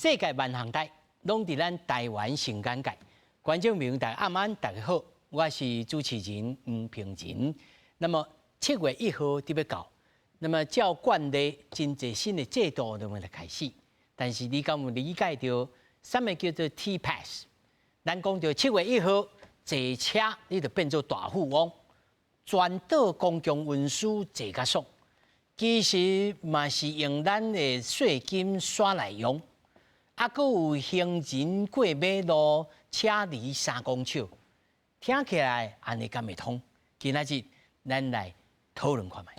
世界万航台，拢伫咱台湾新干界。观众朋友大家暗安，大家好，我是主持人吴平仁。那么7月1号就要到，那么照惯例，真侪新的制度都要来开始。但是你敢有理解到什么叫做 T-Pass？ 咱讲到7月1号坐车，你就变做大富翁，专岛公共运输坐甲爽。其实嘛是用咱的税金刷来用，啊，阁有行人过马路，车离3公尺，听起来安尼敢会通？今仔日咱来讨论看卖。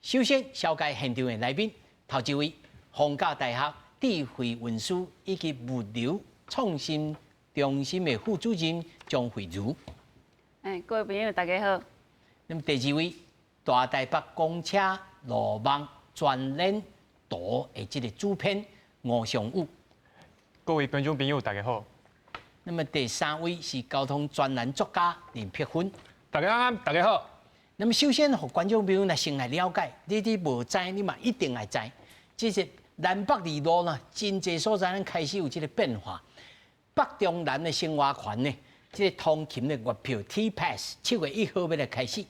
首先，紹介現場的來賓，頭一位，逢甲大學智慧運輸以及物流創新中心的副主任張惠如。各位朋友，大家好。那麼第二位，大台北公車路網專練圖的這個主編吳尚武。各位觀眾朋友，大家好。那麼第三位是交通專欄作家林碧芬。大家好，大家好。那麼首先，讓觀眾朋友來先來了解，你無知，你嘛一定會知。即是南北二路呢，真濟所在咱開始有這個變化。北中南的生活圈呢，這個通勤的月票 T-Pass 7月1號要來開始，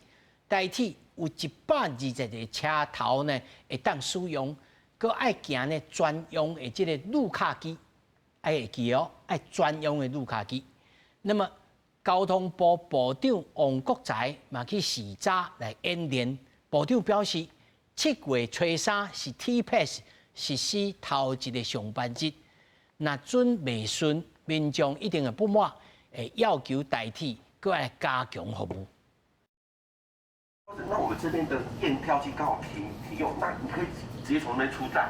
代替有120個車頭呢會當使用，佮愛行呢專用的這個路卡機，愛會記哦，愛專用的路卡機。那麼交通部部長王國材嘛去視察來演練，部長表示7月初3是 T-Pass 實施頭一個上班日，若準未順，民眾一定會不滿，會要求代替，佮來加強服務。那我們這邊的驗票機剛好停用，那你可以直接從那邊出站。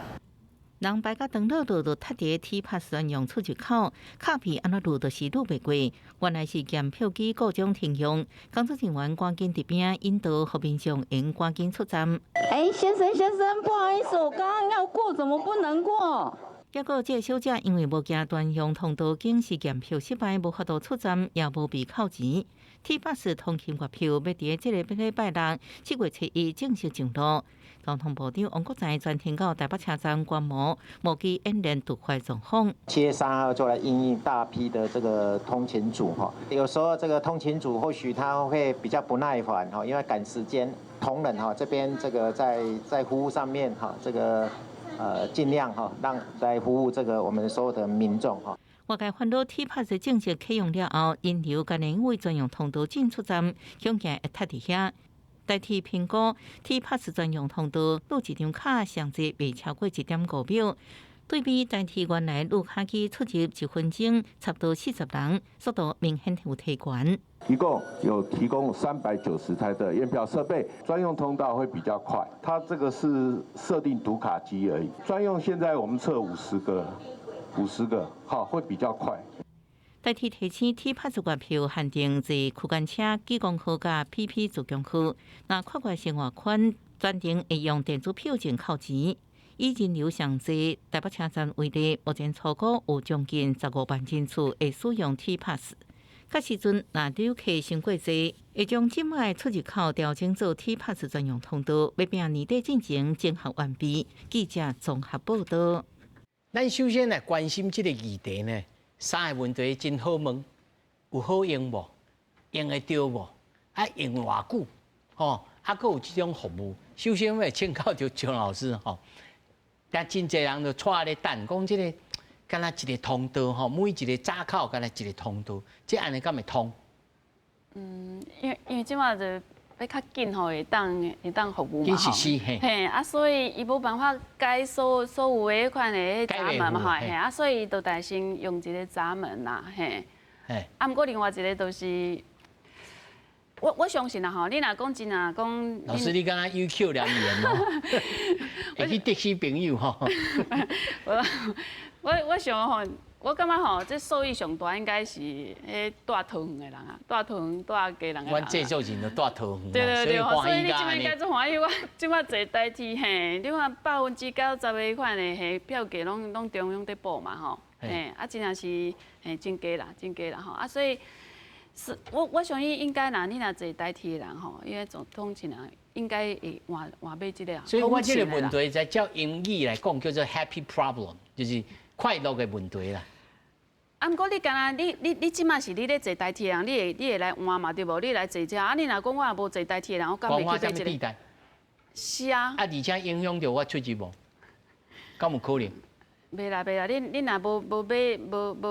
人排甲長樂路就踢佇 T-Pass 專用出入口，卡片安怎路就是路袂過。原來是驗票機故障停用，工作人員趕緊佇邊引導，互民眾應趕緊出站。先生，不好意思，我剛剛要過，怎麼不能過？結果，這個小姐因為無行專用通道，竟是驗票失敗，無法度出站，也無被扣錢。T-Pass 通勤月票要佇這個禮拜6 7月初1正式上路。交通部長王國材專程到台北車站觀摩，模擬演練突發狀況。7月3號就來因應大批的這個通勤族哈，有時候這個通勤族或許他會比較不耐煩哈，因為趕時間。同仁哈，這邊這個在服務上面哈，這個盡量哈，讓來服務這個我們所有的民眾哈。外界看到 T-Pass 正式啟用了後，人流甲因為專用通道進出站，恐驚會塌佇遐。代替評估 T-Pass 專用通道，錄一張卡上載未超過1.5秒，對比代替原來錄卡機出入1分鐘差不多40人，速度明顯有提懸。一共有提供390台的驗票設備，專用通道會比較快。它這個是設定讀卡機而已，專用現在我們測50個，好，會比較快。代替提醒 T-Pass 月票限定在區間車、技工區甲 PP 自強區，那跨越生活圈專程會用電子票證扣錢。以人流上濟，台北車站為例，目前初估有將近15萬人次會使用 T-Pass。到時陣，若旅客傷過濟，會將即賣出入口調整做 T-Pass 專用通道，要拼年底進前整合完畢。記者綜合報道。咱首先來關心這個議題呢，3個問題真好問，有好用無？用會到無？啊，用偌久？吼，啊，閣有這種服務。首先我請教就張老師吼，但真濟人就帶咧等，講這個敢若一個通道吼，每一個閘口敢若一個通道，這安尼敢會通？因為即馬就要較緊吼，會當服務嘛吼。嘿，啊，所以伊無辦法改所有的迄款的閘門嘛吼，嘿，啊，所以就大先用一個閘門啦，嘿。啊，毋過另外一個就是我相信啦吼，你若講真啊，講老師你敢若 UQ 良言哦，會去的士朋友吼。我想吼。我感覺吼，這受益上大應該是迄帶桃園的人啊，帶桃園帶家人的人。阮製作人就帶桃園，對，所以你即擺應該做歡喜，我即擺坐代替嘿，你看90%-90%迄款的嘿票價攏中央在補嘛吼，嘿，啊真正是嘿真假啦吼，啊所以是我相信應該啦，你若坐代替的人吼，因為總統盡量应该会换买这个啊。所以我这个问通勤的啦题在叫英语来讲叫做 happy problem， 就是快乐的问题啦。啊，毋过你敢若你即马是你咧坐台铁的人，你会来换嘛对无？你来坐车，啊，你若讲我也无坐台铁的人，我敢讲我袂去买这个？什么地带？是啊，啊，而且影响到我出入无？敢有可能？袂啦，你若无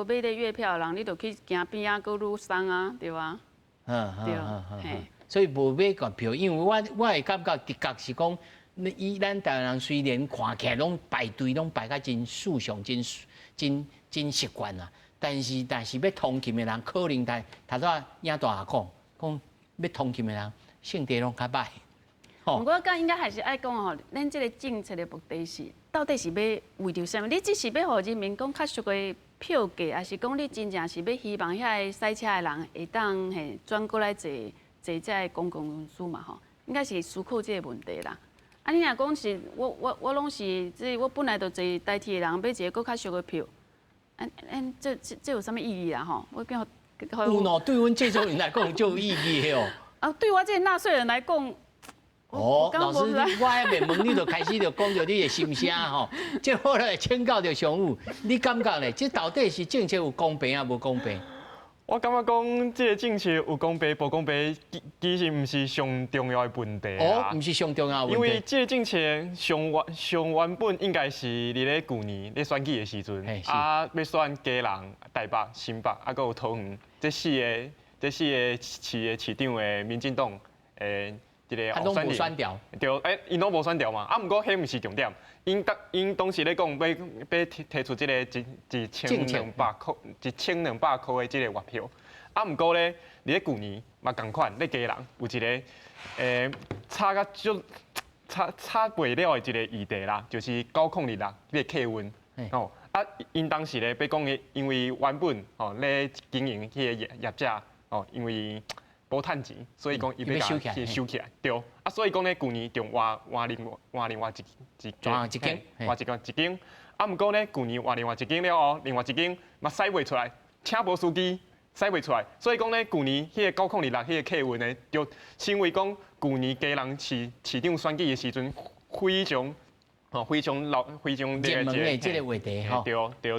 买咧月票的人，你就去行边仔搁愈送啊，对吧？对，嘿。所以无买个票，因为我会感觉的确是讲，以咱台湾人虽然看起来拢排队拢排甲真肃常、真习惯啊，但是要通勤的人，可能头拄仔影大下讲要通勤的人性地拢较歹。不过，讲应该还是爱讲吼，咱这个政策的目的是，到底是要为着什么？你只是要让人民讲较俗的票价，还是讲你真正是要希望遐个塞车的人会当转过来坐这个公共运输嘛？吼，应该是思考这个问题啦。啊，你若讲是我拢是我本来就坐台铁的人，买一个搁较俗的票，这有什么意义啦？吼，我讲有喏，对阮这种人来讲就有意义的哦。啊，对我这个纳税人来讲。老师，我还未问你，就开始就讲到你的心声吼。这后来请教着常务，你感觉咧？这到底是政策有公平啊，无公平？我感觉讲，这个政策有公平不公平，其实唔是上重要的问题哦，唔是上重要的问题。因为这个政策上原本应该是伫咧去年咧选举的时阵，啊，要选基隆、台北、新北，啊，搁有桃园，这四个市的市长的民进党啊，拢无选掉，对，因拢无选掉嘛。啊，毋过迄毋是重点，因当时咧讲要提出即个1200块的即个月票。啊，毋过咧，伫咧去年嘛共款，咧基隆有一个差袂了的一个议题啦，就是906迄个客运哦。啊，因当时咧要讲的，因为原本哦咧经营迄个业者哦，因为无趁钱，所以讲伊要收起来，对。啊，所以讲咧，去年就换另外一间。啊，毋过咧，去年换另外一间了哦，另外一间嘛驶袂出来，请无司机驶袂出来，所以讲咧，去年迄个906迄个客运呢，就因为讲去年基隆市长选举的时阵非常热门的这个话题吼，对，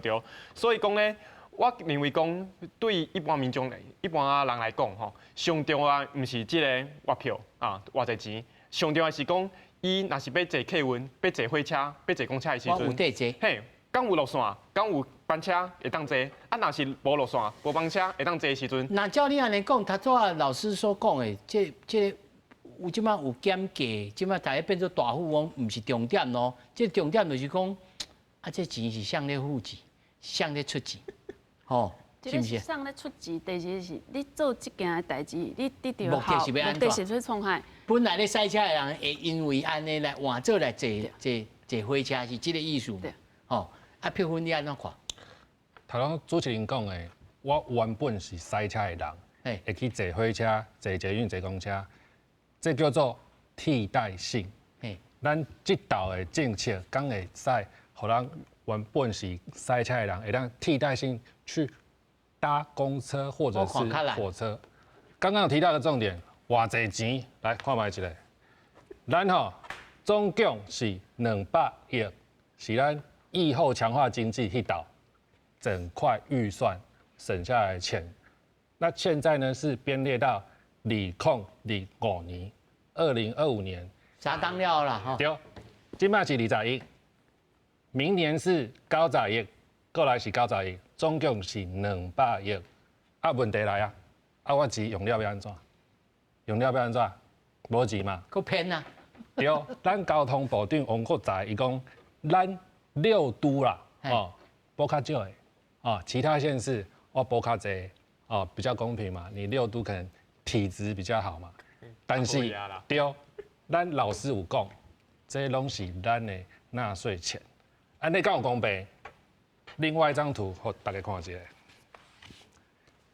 所以讲咧。我认为讲，对一般民众、一般人来讲，吼，上重要毋是即个月票啊，偌济钱，上重要是讲，伊若是要坐客运、要坐火车、要坐公车的时阵，嘿，敢有落线，敢有班车会当坐，啊，若是无落线、无班车会当坐的时阵，那照你安尼讲，他昨老师所讲的，这有即马有减价，即马大家变做大富翁，毋是重点咯。这重点就是讲，啊，这钱是向咧付钱，向咧出钱。哦，是不是？上咧出钱，第二是你做这件代志，你就目的是要安怎？目的是要创害。本来咧赛车的人会因为安尼来换做来坐火车，是这个意思嘛？哦，啊，票分你安怎看？头先主持人讲的，我原本是赛车的人，会去坐火车、坐捷运、坐公车，这叫做替代性。咱这道的政策，刚会使，互人原本是赛车的人，会当替代性去搭公车或者是火车。刚刚有提到的重点，偌济钱来看卖一个，咱吼总共是200亿，是咱疫后强化经济迄道整块预算省下来的钱。那现在呢是编列到2025年，2025年啥当了啦？哈，对，今麦是20亿。明年是90亿，过来是90亿，总共是200亿。啊，问题来啊！啊，我钱用了要安怎？用了要安怎？无钱嘛？够骗啊！对，咱交通部长王国材伊讲，咱6都啦，补较少的，其他县市我补较济，比较公平嘛。你6都可能体质比较好嘛，但是对，咱老师有讲，这拢是咱的纳税钱。安尼敢有公平？另外一张图，互大家看一下。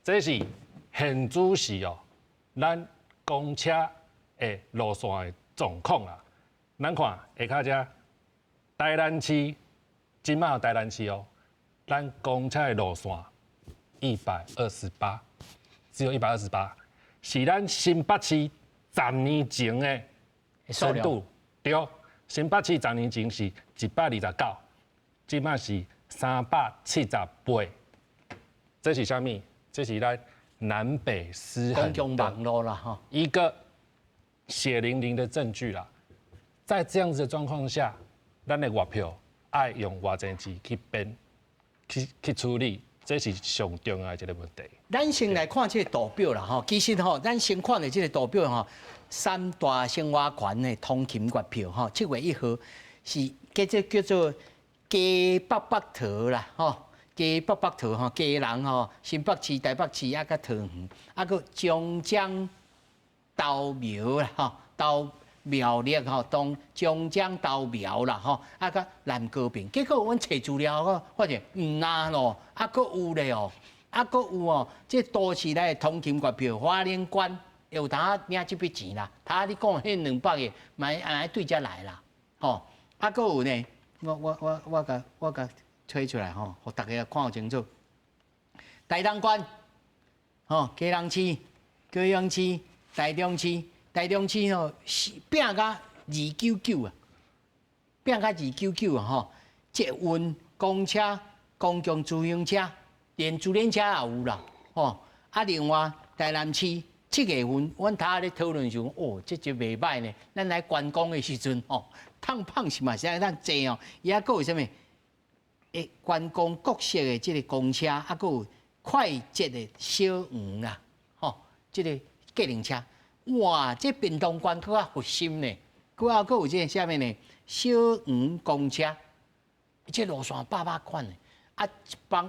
这是现主是咱公车的路线的状况啦。咱看下骹遮，台南市，即马有台南市咱公车的路线128，只有128，是咱新北市10年前的深度对，新北市10年前是129，即摆是378。这是啥物？这是咱南北失衡公共网络啦哈，一个血淋淋的证据啦。在这样子的状况下，咱的月票爱用偌济钱去编、去处理，这是上重要的一个问题。咱先来看这个图表啦吼，其实吼，咱先看的这个图表吼，三大生活圈的通勤月票吼，7月1号是叫做加北北桃啦吼，加北北桃吼，加人吼，新北市、台北市啊，甲桃园，啊个中江豆苗啦吼，豆苗栗吼，东中江豆苗啦吼，啊个南高平，结果阮找资料个发现唔呐咯，啊个有咧哦。啊，搁有哦，这都市内通勤月票，花莲县有他领这笔钱啦。他你讲迄200个，买对遮来啦，吼。啊，搁有呢，我甲推出来吼，互大家看清楚。台东县，吼，基隆市、高雄市、台中市吼，拼甲299啊，拼甲299啊吼。捷运、公车、公共自行车。连自行车也有啦，吼！啊，另外台南市7月份，阮头咧讨论时讲，哦，这就袂歹呢。咱来观光的时阵，吼，胖是嘛是爱当坐哦。伊还佫有啥物？观光各式的这个公车，啊，佫有快捷的小黄啦，吼，这个计程车，哇，这屏东县佫较核心呢。佫有这个啥物呢？小黄公车，这路线800款呢。啊，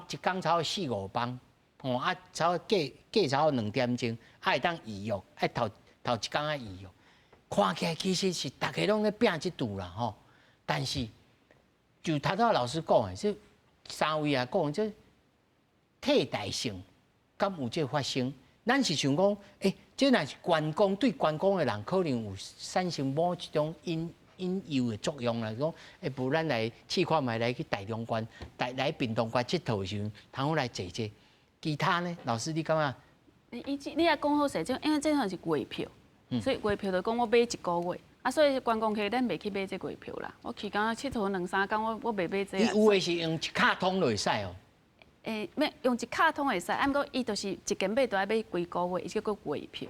一工超4、5班，哦，啊，超计超2点钟，啊，会当预约，啊，头一工啊预约，看起来其实是大家拢咧拼这度啦吼。但是就头头老师讲的，这三位啊讲，这替代性敢有这发生？咱是想讲，这若是观光对观光的人，可能有产生某一种引诱的作用啦，讲不咱来试看卖来去台中县、来屏东县佚佗时阵，通好来坐坐。其他呢，老师你感觉？你也讲好势，因为这项是月票，所以月票就讲我买1个月，啊，所以观光客咱袂去买这月票啦。我去讲佚佗2、3天，我袂买这。伊有的是用一卡通就会使哦。用一卡通会使，啊，毋过伊就是一间买都要买几个月，伊叫做月票。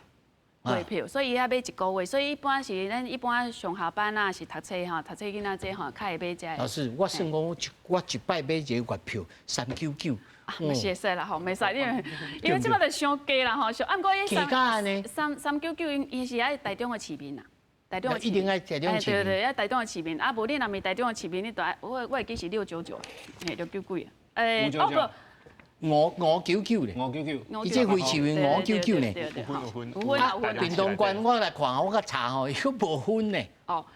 月票，所以伊要买1个月，所以一般是咱一般上下班啊，是读册囡仔这较会买这。老师，我算讲我一摆买一个月票399。唔是会使啦，吼，袂使，因为即摆就伤低啦，吼，啊，毋过伊399，伊是爱台中的市民啦，台中的一定爱台中的市民。对，要台中的市民，啊，无你若未台中的市民，你就我会记是699，嘿，699啊，599咧，599，伊这费市民599呢。有分啊，屏东县我来看，我甲查吼，伊佫无分呢。哦，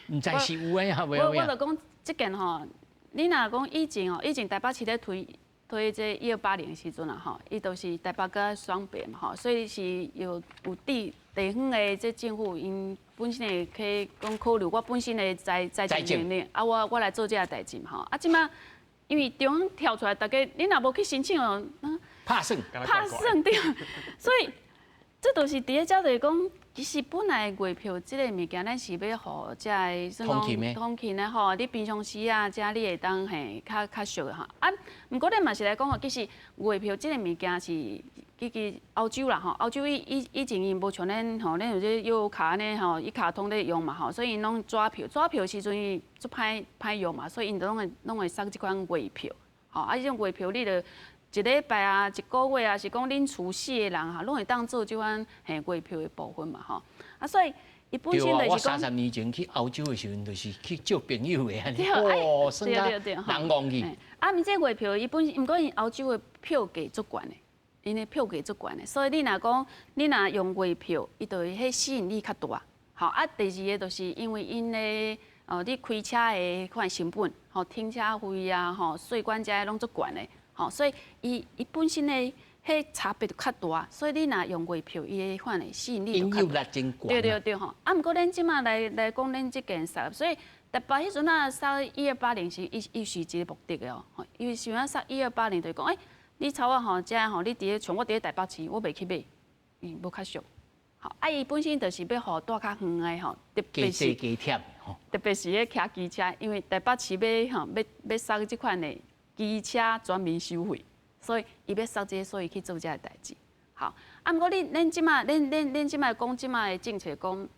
唔知是有诶，还袂有我就讲即件吼。你若讲以前台北市咧推这1280时阵啊，吼，伊都是台北甲双北嘛，吼，所以是有地方的这政府因本身的去讲考虑我本身的财政能力，啊，我来做这个代志嘛，吼，啊，即摆因为中央跳出来，大家你若无去申请哦，拍算对，所以这都是伫咧照就是讲。其实本来月票这个物件，咱是要互这通勤的吼，你平常时啊，遮你会当较俗的哈。啊，毋过咱嘛是来讲吼，其实月票这个物件是去欧洲啦吼，欧洲以前因无像咱吼，咱有这悠卡呢吼，伊卡通咧用嘛吼，所以因拢纸票时阵伊足歹用嘛，所以因拢会送即款月票。吼，啊，这种月票你着。一礼拜啊，一个月啊，是讲恁厝死的人哈，拢会当做即款月票的部分嘛吼。啊，所以伊本身就是讲，我30年前去欧洲的时阵，就是去交朋友的安尼。哦，算啊，难忘记。啊，毋这月票伊本身，毋过因欧洲的票价足悬的，因的票价足悬的，所以你若讲，你若用月票，伊就迄吸引力较大。好啊，第二个就是因为因的你开车的款成本，吼停车费啊，吼税关这拢足悬的，吼所以伊本身的迄差别就较大，所以你若用月票，伊的款的吸引力就较大。对吼，啊，毋过咱即马来讲咱即件事，所以台北迄阵啊，杀1280是伊是一个目的的哦，因为想要杀1280，就是讲，你抄我吼，遮吼，你像我伫咧台北市，我袂去买，无较俗。好，伊本身就是要互带较远的吼，特别是加忝吼，特别是咧骑机车，因为台北市要收即款的机车全面收费，所以伊要收这个，所以去做这个代志。好，啊，毋过恁即马，恁即马讲即马的政策讲，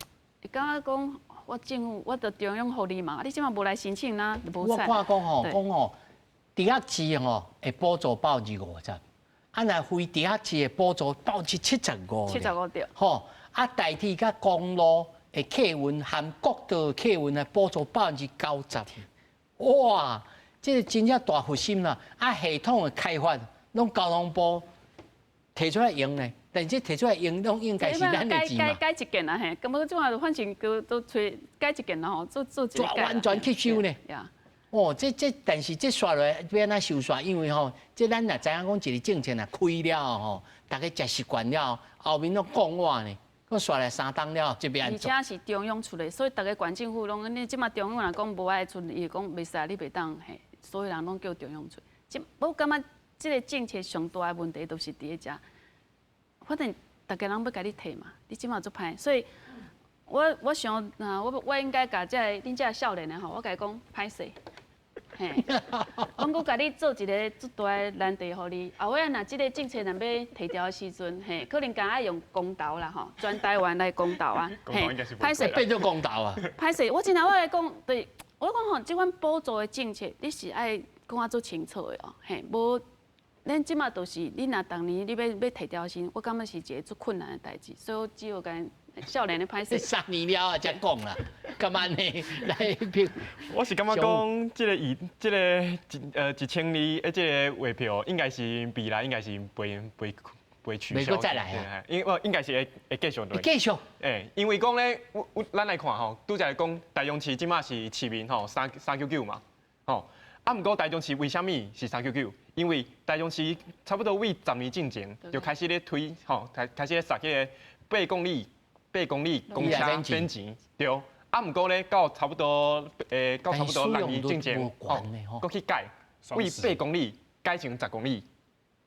会感觉讲我政府我着中央互你嘛，你即马无来申请呐，就无采。我看讲吼，第一次吼会补助50%，啊，若非第一次的补助75%。75对。吼，啊，代替甲公路的客运含国道客运的补助90%。哇，这个真正大核心啦！啊，系统的开发，拢交通部提出来用呢，但这提出来用，拢应该是咱的钱嘛。改一件啊嘿，咁我即马反正都找改一件啦吼，做一个改。完全吸收呢。哦，但是这刷落来要安怎收刷？因为吼，这咱若知影讲一个政策若开了吼，大家食习惯了，后面拢讲话呢，我刷来3档了，这边安做。而且是中央出的，所以大家县政府拢，你即马中央若讲无爱出，伊讲袂使，你袂当嘿，所有人拢叫中央出。我感觉这个政策上大的问题都是伫咧遮，反正大家人要甲你摕嘛，你即马做歹，所以我想，我应该甲恁遮少年的吼，我甲伊讲歹势。嘿，我阁甲你做一个足大的难题，互你。后尾若即个政策若要提调的时阵，嘿，可能敢爱用公投啦吼，全台湾来公投啊。嘿，歹势变做公投啊。歹势，我真正我来讲，对，我讲吼，即款补助的政策，你是爱讲啊做清楚的哦。嘿，无，咱即马都是你若当年你要提调薪，我感觉是一个足困难的代志，所以我只有甲少年的歹势。3年了啊，才讲啦，干嘛呢？来评。我是感觉讲，这个1000的这个月票，应该是未来应该是袂取消。袂再来啊？应该是会继续落。继续。因为讲咧，咱来看吼，拄则讲台中市即马是市民吼399嘛，吼。啊，毋过台中市为虾米是399？因为台中市差不多为10年进前就开始咧推吼，开始咧设个8公里公车免钱，对。啊，毋过咧到差不多6年进前，搁去改，为8公里改成10公里，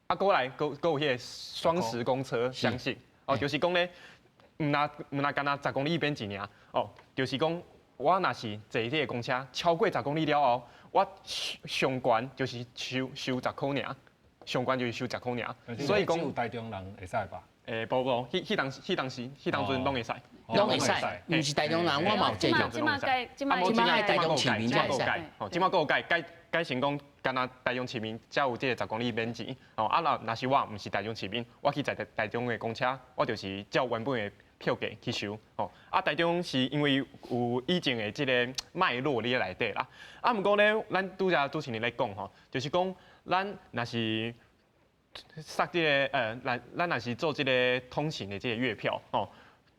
啊，过来搁有迄个双时公车相信，哦，就是讲咧，毋若干那10公里免钱尔，哦，就是讲我若是坐迄个公车超过10公里了后，我上悬就是收10块尔，上悬就是收10块尔，所以讲有台中人会使吧？无，迄当阵拢会使，拢会使，毋是台中人，我嘛有这种。即马台中市民才会使。吼，即马佫有改成讲，干那台中市民才有这个10公里免钱。哦，啊若是我毋是台中市民，我去坐台中的公车，我就是照原本的票价去收。哦，啊台中是因为有以前的这个脉络伫内底啦。啊，毋过咧，咱拄则主持人咧讲吼，就是讲咱若是设这个咱若是做这个通行的这个月票，吼，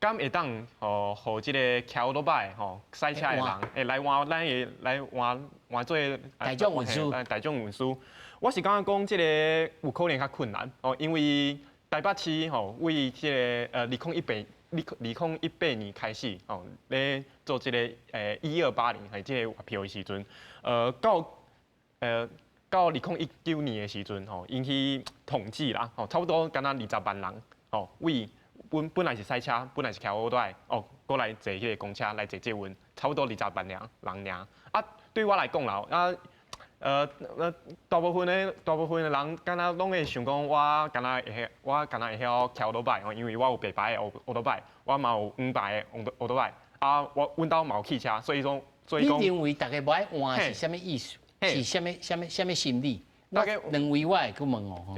敢会当互这个骑欧多拜吼赛车的人，会来换咱会来换做大众运输。大众运输，我是感觉讲这个有可能较困难哦，因为台北市吼为这个2018年开始哦，咧做这个1280系这个月票的时阵，到2019年的时阵，吼，引起统计啦，吼，差不多敢若20万人，吼，为本来是赛车，本来是骑欧多哦，过来坐迄个公车来坐捷运，差不多20万人尔。啊，对我来讲啦，大部分的人，敢若拢会想讲，我敢若会晓骑欧多拜，因为我有白牌的欧多拜，我嘛有黄牌的欧多拜，啊，阮兜嘛有汽车，所以讲。你认为大家无爱换是啥物意思？是啥物心理？我认为我会去问哦。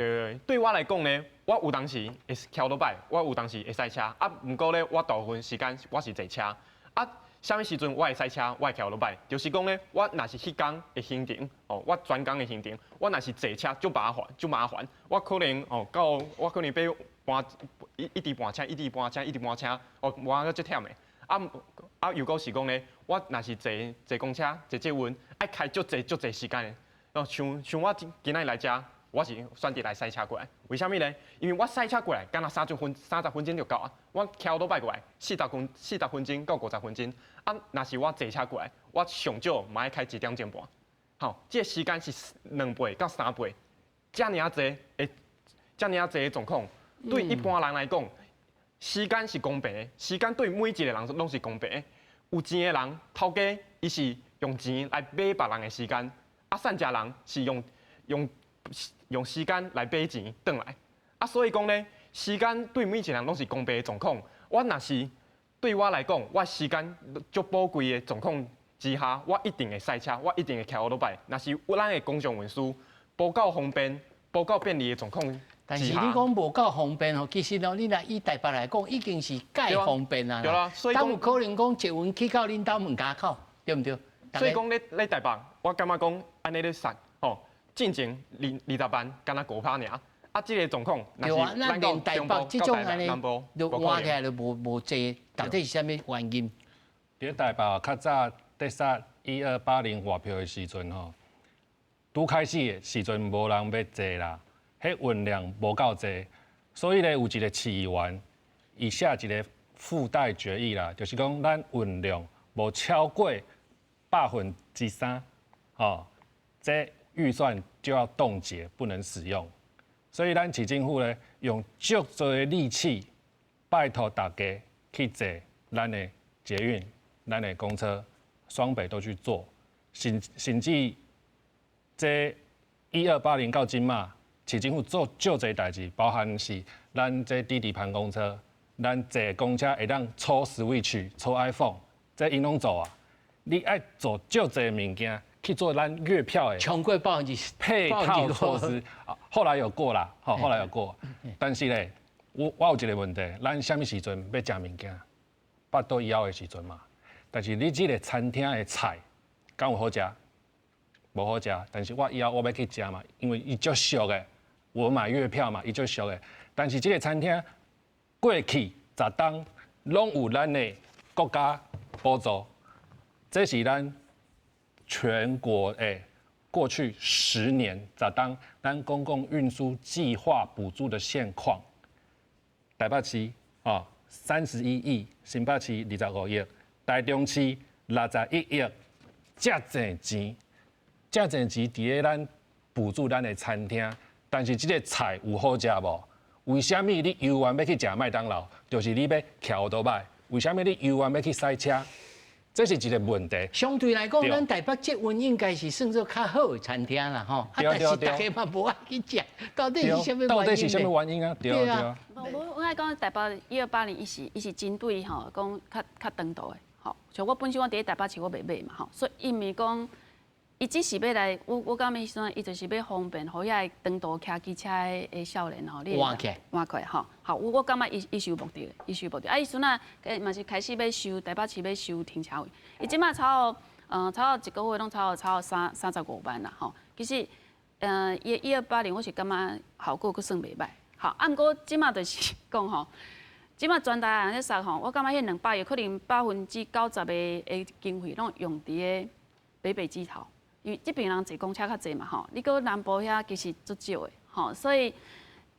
对我来讲呢，我有当时会骑欧多拜，我有当时会赛车，啊，毋过咧，我大部分时间我是坐车，啊，啥物时阵我会赛车，我会骑欧多拜，就是讲咧，我若是迄天的行程，哦，我专工的行程，我若是坐车就麻烦，我可能我可能要搬一直搬车，哦，我个足忝的。如果是讲咧，我若是坐公车、坐捷运，爱开足侪时间的。哦，像我今仔来遮，我是选择来赛车过来。为虾米咧？因为我赛车过来，敢若30分钟就够啊。我骑欧多拜过来，40分钟到50分钟。啊，若是我坐车过来，我上少嘛爱开1点钟半。好，这个时间是2倍到3倍，这尔济的状况，对一般人来讲。时间是公平的，时间对每一个人拢是公平的。有钱的人，头家伊是用钱来买别人的时间，啊，善家人是用时间来买钱转来。啊，所以讲呢，时间对每一个人拢是公平的状况。我若是对我来讲，我时间足宝贵的状况之下，我一定会赛车，我一定会骑欧罗拜。若是咱的公共运输不够方便、不够便利的状况。但是你讲无够方便吼，其实哦，你若以台北来讲，已经是介方便啊。对啦，所以讲有可能讲一运去到恁兜门口口，对唔对？所以讲咧台北，我感觉讲安尼咧杀吼，进前20万，敢若5%尔。啊，即个状况，对啊，咱连台北即种安尼，就换起来就无济，到底是啥物原因？伫台北较早在杀1280外票的时阵吼，拄开始的时阵无人要坐啦，迄运量无够济，所以咧有一个市议员，伊写一个附带决议啦，就是讲咱运量无超过3%，吼，这预算就要冻结，不能使用。所以咱市政府咧用足多的力气，拜托大家去坐咱的捷运、咱的公车，双北都去做，甚至这1280到今嘛，市政府做足多代志，包含是咱这滴滴盘公车，咱坐公车会当抽 Switch、抽 iPhone， 这因拢做啊。你爱做足多物件。去做咱月票的超过%配套措施，后来有过啦，好，后来有过，但是咧，我有一个问题，咱什么时阵要食物件？8到以后的时阵嘛，但是你这个餐厅的菜，敢有好食？无好食，但是我以后我要去食嘛，因为伊足俗的，我买月票嘛，伊足俗的，但是这个餐厅过去10档拢有咱的国家补助，这是咱。全国过去10年，当咱公共运输计划补助的现况，台北市31亿，新北市25亿，台中市61亿，遮侪钱，伫咧咱补助咱的餐厅，但是这个菜有好食无？为什么你游玩要去食麦当劳？就是你要骑欧多拜，为什么你游玩要去赛车？这是一个问题。相对来讲，咱台北捷运应该是算作较好的餐厅啦，吼。但是大家嘛无爱去食，到底是什么原因？到底是什么原因啊？对啊。我爱讲台北1280，伊是针对吼讲较长途的，吼。像我本身我伫台北市我袂买嘛，吼。所以因为讲，伊只是要来，我感觉伊就是要方便，互遐长途骑机车的少年吼，你换起吼。好，我感觉伊是有目的的，伊是有目的。啊，伊阵啊，嘛是开始要收台北市要收停车位，伊即马超一个月拢超35万啦，吼。其实1280，我是感觉效果佫算袂歹。好，啊，毋过即马就是讲吼，即马全台人咧杀吼，我感觉迄200亿可能90%的经费拢用伫个北基桃，因为这边人坐公车较济嘛吼，你搁南部遐其实足少的，吼，所以。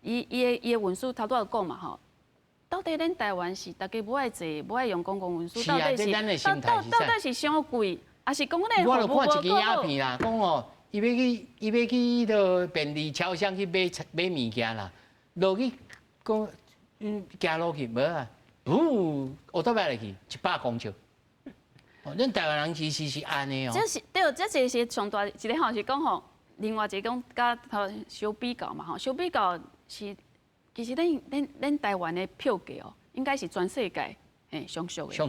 伊的运输头拄有讲嘛吼，到底咱台湾是大家不爱坐，不爱用公共运输，到底是伤贵，还是讲咱我就看一支影片啦，讲哦，伊要去迄个便利超商去买物件啦，落去讲行落去无啊，乌倒摆落去100公尺。哦，咱台湾人其实是安尼哦。这是对，这是上大一个吼是讲吼，另外一个讲甲头相比较嘛吼，相比较。是，其实咱台湾的票价哦，应该是全世界上俗的。上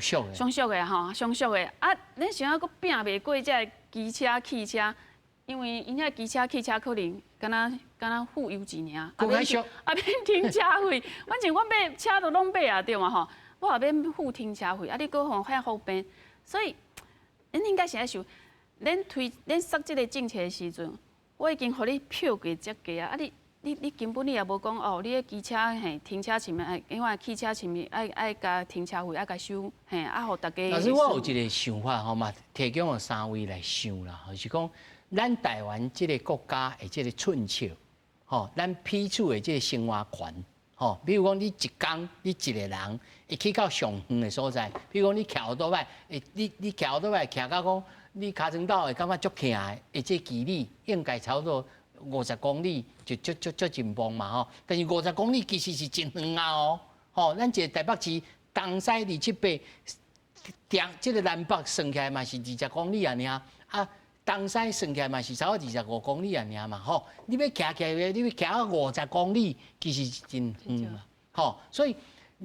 俗的吼，上俗的啊！咱想要搁拼袂过这机车、汽车，因为因遐机车、汽车可能敢若付油钱尔，免停车费。反正我买车都拢买啊，对嘛吼？我也免付停车费，啊，你搁吼遐方便，所以咱应该是爱想，咱设这个政策的时阵，我已经互你票价折价啊，你根本你也无讲哦，你个机车停车前面因为汽车前面爱加停车费，爱加收互大家。但是我有一个想法吼嘛，提供了3位来想啦，就是讲咱台湾这个国家的这个寸尺，吼，咱批处的这个生活权，吼，比如讲你一工你一个人会去到上远的所在，比如讲你骑多摆，你骑多摆骑到讲你尻川岛会感觉足轻的，这距离应该差不多。50公里就进步嘛吼，但是50公里其实是真远啊哦，吼，咱一个台北市东西27八，这个南北算起来嘛是20公里啊尔，啊东西算起来嘛是差不多25公里啊尔嘛，吼，你要骑起来，你要骑到50公里，其实是真远嘛，吼，所以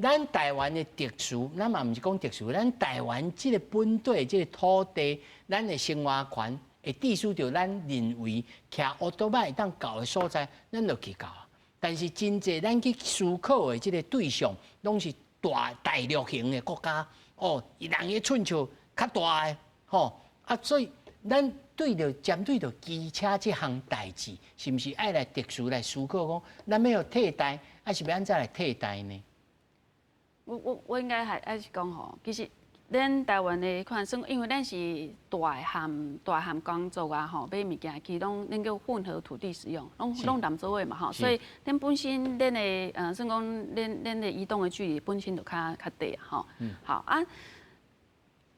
咱台湾的特殊，咱嘛毋是讲特殊，咱台湾这个本地这个土地，咱的生活权会致使着咱认为骑奥多麦当到的所在，咱就去到。但是真济咱去思考的这个对象，拢是大陆型的国家，哦，人的寸草较大的，吼，啊，所以咱针对着机车这项代志，是毋是爱来特殊来思考讲，咱要替代，还是要安怎来替代呢？我应该还是讲吼，其实咱台湾的款算，因为咱是大汉工作啊吼，买物件其实拢恁叫混合土地使用，拢南州的嘛吼，所以咱本身咱的算讲咱的移动的距离本身就较低啊吼，好啊，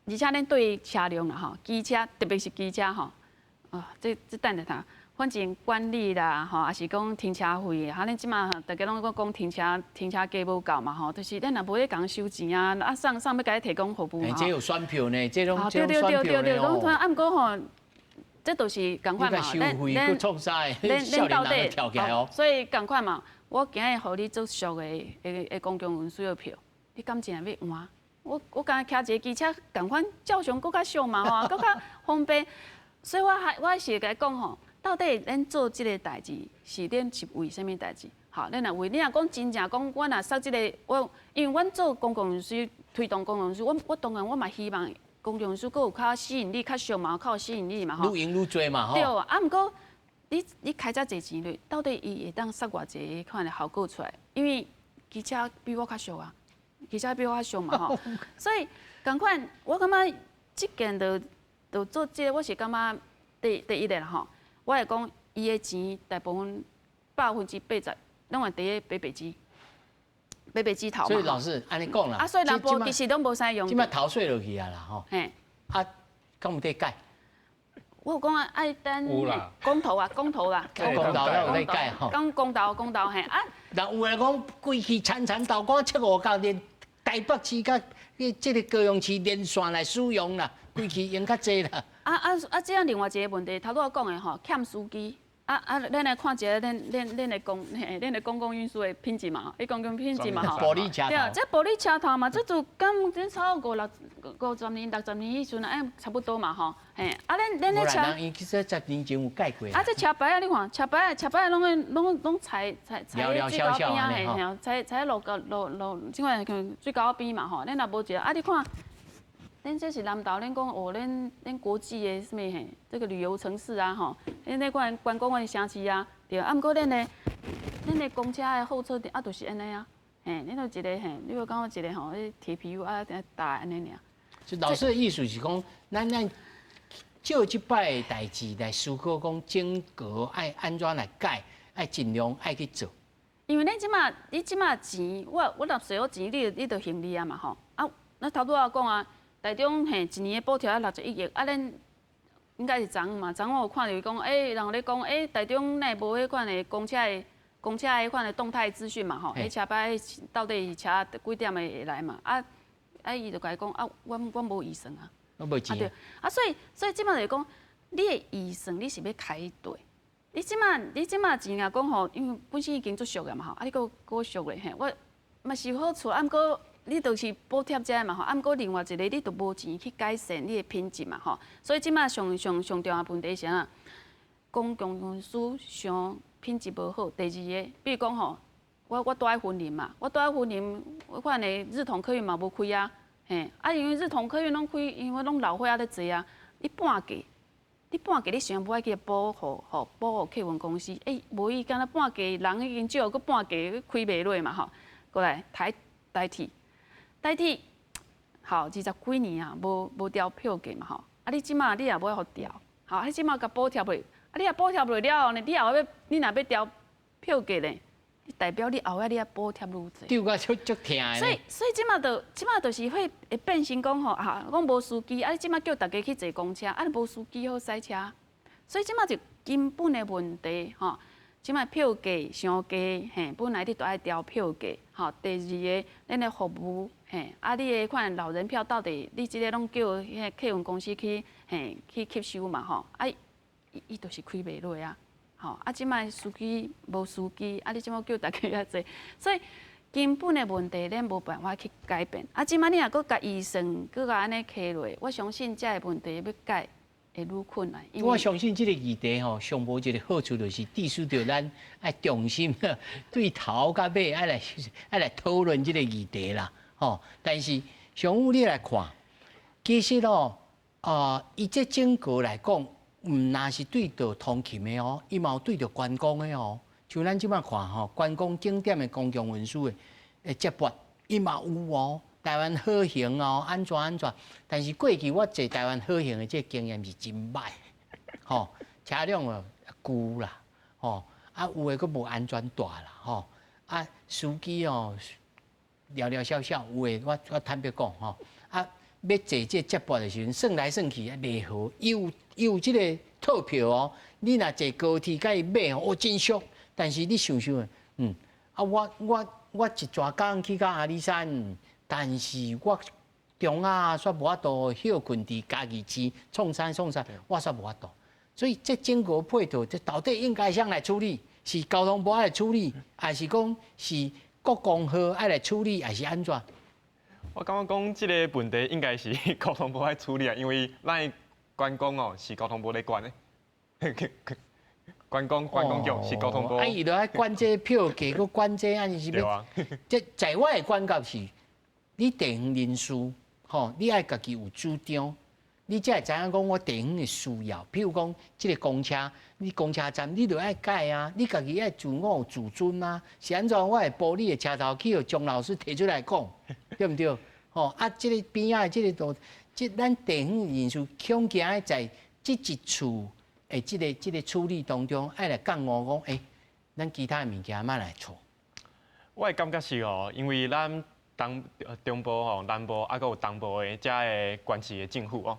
而且咱对车辆啦吼，机车特别是机车吼，这等下他。反正管理啦，吼，也是讲停车费，哈，恁即马大家拢讲停车价无够嘛，吼，就是咱若无咧共收钱啊，啊，送要甲伊提供服务嘛，这有选票呢，这种对，讲团啊，毋过吼，这都是共款嘛，咱到底跳起来哦，所以共款嘛，我今日互你做俗的公共运输的票，你敢真系要换？我敢骑一个机车，共款照常搁较俗嘛，吼，搁较方便，所以我是甲伊讲吼。到底咱做即个代志是恁是为虾米代志？好，咱若为你若讲真正讲，我若说即个，因为阮做公共运输推动公共运输，我当然我嘛希望公共运输佫有较吸引力、较俗嘛，较有吸引力嘛，吼。愈用愈多嘛，吼。对啊，毋过你开遮侪钱咧，到底伊会当杀偌济款的效果出来？因为机车比我较俗啊，机车比我较俗嘛，吼。所以共款，我感觉即件就做即个，我是感觉第一个啦，吼。我会讲，伊的钱大部分80%，拢会伫个北北基头嘛。所以老师安尼讲啦，啊，所以南部其实拢无啥用。即摆逃税落去啊啦，吼。嘿。啊，敢有得改？我有讲啊，爱等公投啦。公投才有得改吼。讲公投嘿啊。人有人讲，规气田豆干7、5角，连台北市甲即个高雄市连线来使用啦，规气用较济啦。这样另外一个问题，头拄我讲的吼，欠司机。咱来看一下咱的公共运输的品质嘛，公共品质嘛吼。玻璃车头。对，这玻璃车头嘛，这就这超过50年、60年以前哎，差不多嘛吼。嘿，咱咧车。人伊其实10年前有改过。这车牌啊，你看车牌拢踩最高边啊，嘿，踩路即款最高边嘛吼。咱若无一个你看。恁这是南投，恁讲哦，恁国际的什么嘿，这个旅游城市啊吼，恁款观光的城市啊，对。啊，毋过咱的公车的候车点啊，就是安尼啊，嘿，恁就一个嘿，你要讲一个吼，铁皮啊，搭安尼尔。就老师的意思是讲，咱就即摆的代志来思考，讲整个爱安怎来改，爱尽量爱去做。因为你即马钱，我纳税我钱，你就行李啊嘛吼。啊，咱头拄仔讲啊。台中嘿一年的补贴60亿，啊，咱应该是昨嘛，昨我有看到讲，人有咧讲，台中内无迄款的公车的迄款的动态资讯嘛吼，车牌到底车几点会来嘛？伊就甲伊讲啊，我无预算啊，我无钱对，所以即摆就讲，你的预算你是要开对，你即摆钱啊讲吼，因为本身已经足俗个嘛吼，你搁俗咧嘿，我嘛是有好处，毋过。你就是补贴遮嘛吼，毋过另外一个你就无钱去改善你的品质嘛吼，所以即摆上重要的问题是啥？公共运输上品质无好。第二个，比如讲吼，我住在云林嘛，我住在云林，我看的日统客运嘛无开啊，嘿，因为日统客运拢开，因为拢老伙仔咧坐啊，你半价你想要去保护客运公司，无伊敢若半价人已经少，佮半价开袂落嘛吼，过来代替好20几年啊，无调票价嘛吼，你即马你也要互调，好，你即马甲补贴落，你也补贴落了后呢，你若要调票价呢，代表你后尾你也补贴愈多。丢个足疼的。所以即马就是会变成讲吼，讲无司机，你即马叫大家去坐公车，你无司机好驶车，所以即马就根本的问题吼，即摆票价伤低，嘿，本来你都爱调票价，吼。第二个，咱的服务，嘿，啊，你的款老人票到底，你即个拢叫迄客运公司去，嘿，去吸收嘛，吼，啊，伊就是开袂落啊，吼，啊，即摆司机无司机，啊，你即摆叫大家遐济，所以根本的问题咱无办法去改变。啊，即摆你若搁甲预算，搁甲安尼开落，我相信这个问题要改。会愈困难。我相信这个议题吼，上无一个好处就是，必须着咱爱重心对头到尾爱来讨论这个议题啦，吼。但是上有你来看，其实哦，伊这整个来讲，唔那是对着通勤的哦，伊嘛有对着观光的哦。像咱即摆看吼，观光景点的公共运输的接驳，伊嘛有哦。台湾好行哦，安全，但是过去我坐台湾好行的这经验是真歹，吼，车辆哦旧啦，吼，啊有诶佫无安全带啦，吼，啊司机哦寥寥少少，有诶我坦白讲吼，啊要坐这接驳的时阵，算来算去袂好，有这个套票哦，你若坐高铁甲伊买哦，真俗，但是你想想啊我一抓工去到阿里山。但是我中啊，煞无法度休困伫家己市，创啥，我煞无法度。所以这整个配套，这到底应该谁来处理？是交通部爱来处理，还是讲是国光号爱来处理，还是安怎？我感觉讲这个问题应该是交通部爱处理啊，因为咱观光哦是交通部咧管的。观光局是交通部。伊就爱管这票价，佮管这安尼是要。这在我的感觉是。你地方人士，吼，你爱家己有主张，你才会知影讲我地方的需要。譬如讲，即个公车，你公车站你就爱改啊，你家己爱自我有自尊啊。是安怎？我会报你的车头去，互钟老师提出来讲，对毋对？吼，啊，即个边仔即个都，即咱地方人士恐惊在即一处诶，即个处理当中，爱来讲我讲，咱其他物件莫来错。我的感觉是哦，因为咱。中部吼、南部啊，搁有东部的遮个关系的政府哦，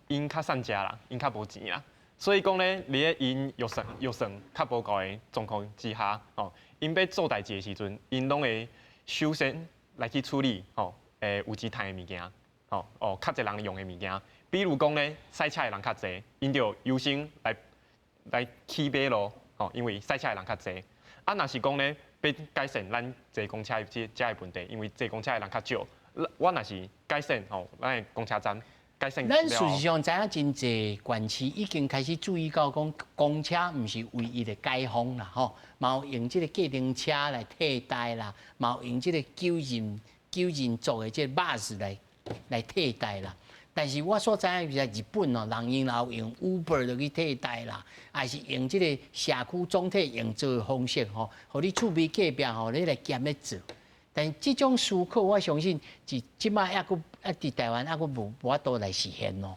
因较善食啦，因较无钱啦，所以讲咧，伫咧因预算较无够的状况之下，吼，因要做代志的时阵，因拢会首先来去处理吼，有钱赚的物件，吼，较侪人用的物件，比如讲咧，赛车的人较侪，因就优先来起马路，吼，因为赛车的人较侪，啊，若是讲咧。要改善咱坐公车这个问题，因为坐公车的人较少。我若是改善吼，咱的公车站改善了。咱事实上知影真济县市已经开始注意到，讲公车毋是唯一的解放啦，吼，嘛有用这个计程车来替代啦，嘛有用这个九人座的这个巴士来替代啦。但是我所知影在日本哦，人因有用 Uber 就去替代啦，还是用这个社区总体营造的方式吼，互你厝边隔壁吼，你来兼咧做。但这种思考，我相信是即摆还佫伫台湾还佫无法度来实现咯。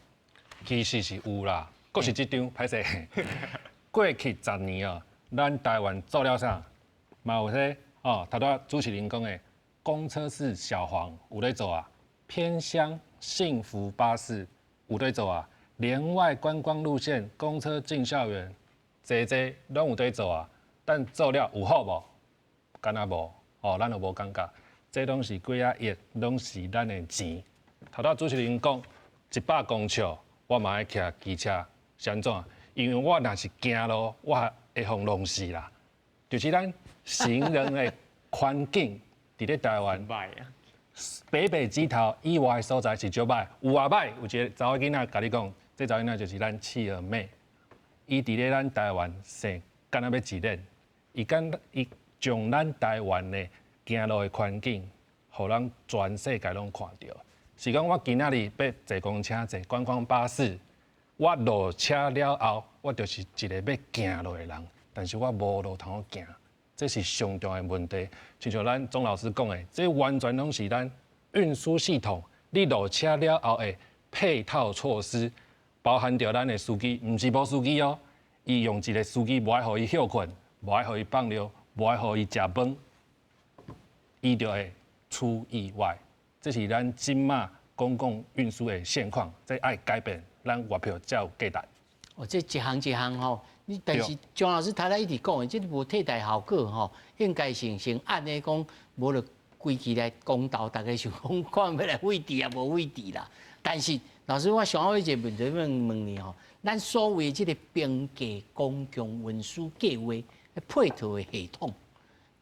其实是有啦，佫是即张歹势。过去10年哦，咱台湾做了啥？嘛有说哦，头拄主持人讲的公车是小黄有咧做啊，偏乡。幸福巴士有在做啊，连外观光路线、公车进校园，这拢有在做啊。但做了有好无？敢若无哦，咱就无感觉。这拢是几啊亿，拢是咱的钱。头拄主持人讲100公尺，我嘛爱骑机车，是安怎？因为我若是行路，我会互弄死啦。就是咱行人的环境，伫咧台湾。北北基桃以外的所在是少歹，有也歹。有一个查某囡仔甲你讲，这查某囡仔就是咱妻儿妹，伊伫咧咱台湾生，敢若要自恋，伊将咱台湾的行路的环境，互咱全世界拢看到。是讲我今仔日要坐公车、坐观光巴士，我落车了后，我就是一个要行路的人，但是我无路通行。这是上重的问题，就像咱钟老师讲的，这完全拢是咱运输系统你落车了后的配套措施，包含着咱的司机，毋是无司机哦，伊用一个司机无爱互伊休困，无爱互伊放尿，无爱互伊食饭，伊就会出意外。这是咱今嘛公共运输的现况，这爱改变，咱月票才有价值。这一项吼。但是张老师头一直讲的，这无替代效果吼，应该先按呢讲，无就规期来公道，大家想讲看要来废除也无废除啦。但是老师，我想要一个问题问你吼，咱所谓这个边界公共运输计划配套的系统，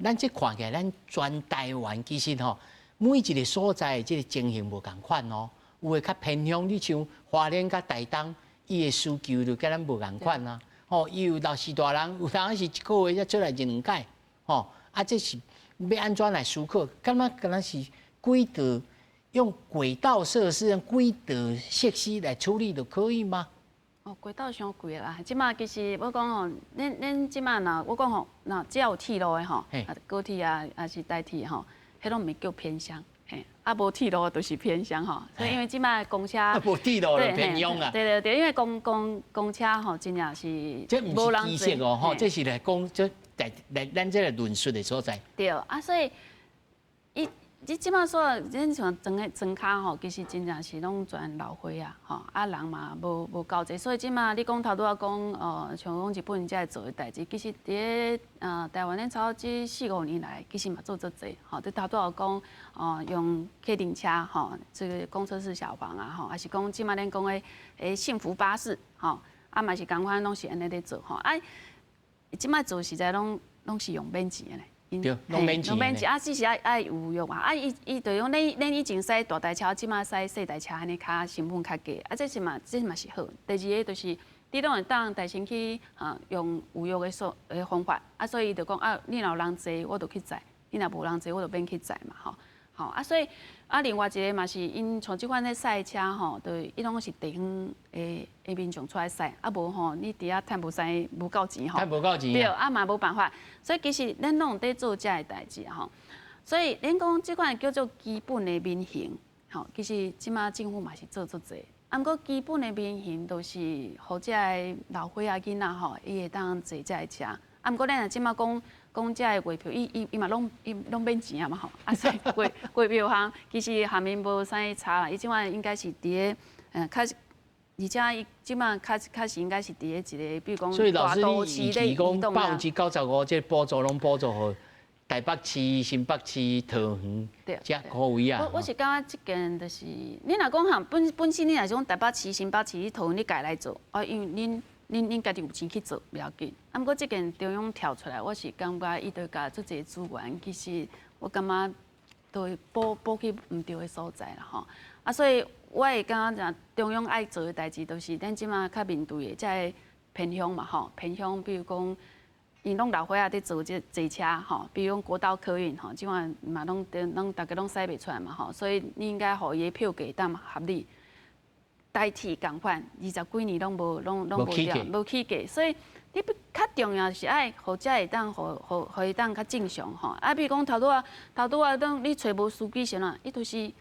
咱这看起来，咱全台湾其实吼，每一个所在这个情形无共款哦，有诶较偏向，你像花莲甲台东，伊的需求就甲咱无共款啊。吼，伊有老是大人，有当是一个月才出来一两届，吼，啊，这是要安怎来思考？敢若是轨道用轨道设施、轨道设施来处理就可以吗？哦，轨道伤贵啦，即马其实我讲吼，恁即马若我讲吼，若只要有铁路的吼，高铁啊，还是台铁吼，迄拢毋是叫偏乡。啊，无铁路就是偏乡吼，所以因为即摆公车，无铁路就偏乡啊。对，因为公车吼，真正是无人坐哦，吼，这是来讲，咱这个论述的所在。对啊，所以你即摆说，咱像庄脚吼，其实真正是拢全老岁啊，吼，啊人嘛无够济，所以即摆你讲头拄仔讲，像讲日本才会做的代志，其实伫台湾咱超这4、5年来，其实嘛做足济，吼，你头拄仔讲，用客运车，吼，这个公车式小黄啊，吼，还是讲即摆咱讲的幸福巴士，吼，啊嘛是共款拢是安尼咧做，吼，啊，即摆做实在拢是用免钱的咧。对，拢免钱。啊，只是爱有用嘛。啊，伊就讲，咱以前驶大台车，即马驶小台车，安尼较成本较低。啊，这嘛是好。第二个就是，你拢会当带先去用有用的方法。啊，所以就讲啊，你若有人坐，我就去载；你若无人坐，我就免去载嘛，吼。吼啊，所以啊，另外一个嘛是因像即款咧赛车吼，就伊拢是地方的民众出来赛，啊无吼，你伫遐趁无使无够钱吼，趁无够钱对，啊嘛无办法，所以其实咱拢在做遮个代志吼，所以咱讲即款叫做基本的民行，吼，其实即马政府嘛是做足济，啊毋过基本的民行都是互遮个老岁仔囡仔吼，伊会当坐遮个车，啊毋过咱若即马讲遮个月票，伊嘛拢免钱啊嘛吼，啊所以月票行其实下面无啥差啦，伊即摆应该是伫个较，而且伊即摆较是应该是伫个一个，比如讲大都市咧移动啊。95%这补助拢补助互台北市、新北市、桃园遮个位啊。我是感觉即件就是，你若讲哈本身你若是讲台北市、新北市、桃园你家来做，因为恁家己有钱去做，不要紧。啊，毋过即件中央跳出来，我是感觉伊对甲做这资源，其实我感觉都会补去毋对的所在啦吼。啊，所以我会感觉中央爱做的代志，都是咱即马较面对的，即个偏乡嘛吼，偏乡比如讲，因拢老伙仔在做坐车吼，比如讲国道客运吼，即马嘛拢大家拢驶袂出来嘛吼，所以你应该互伊的票价当合理。代替共款，20几年拢无掉，无起价，所以你较重要是爱，互遮会当，互伊当较正常吼。啊，比如讲头拄仔，当你找无司机时啊，伊就是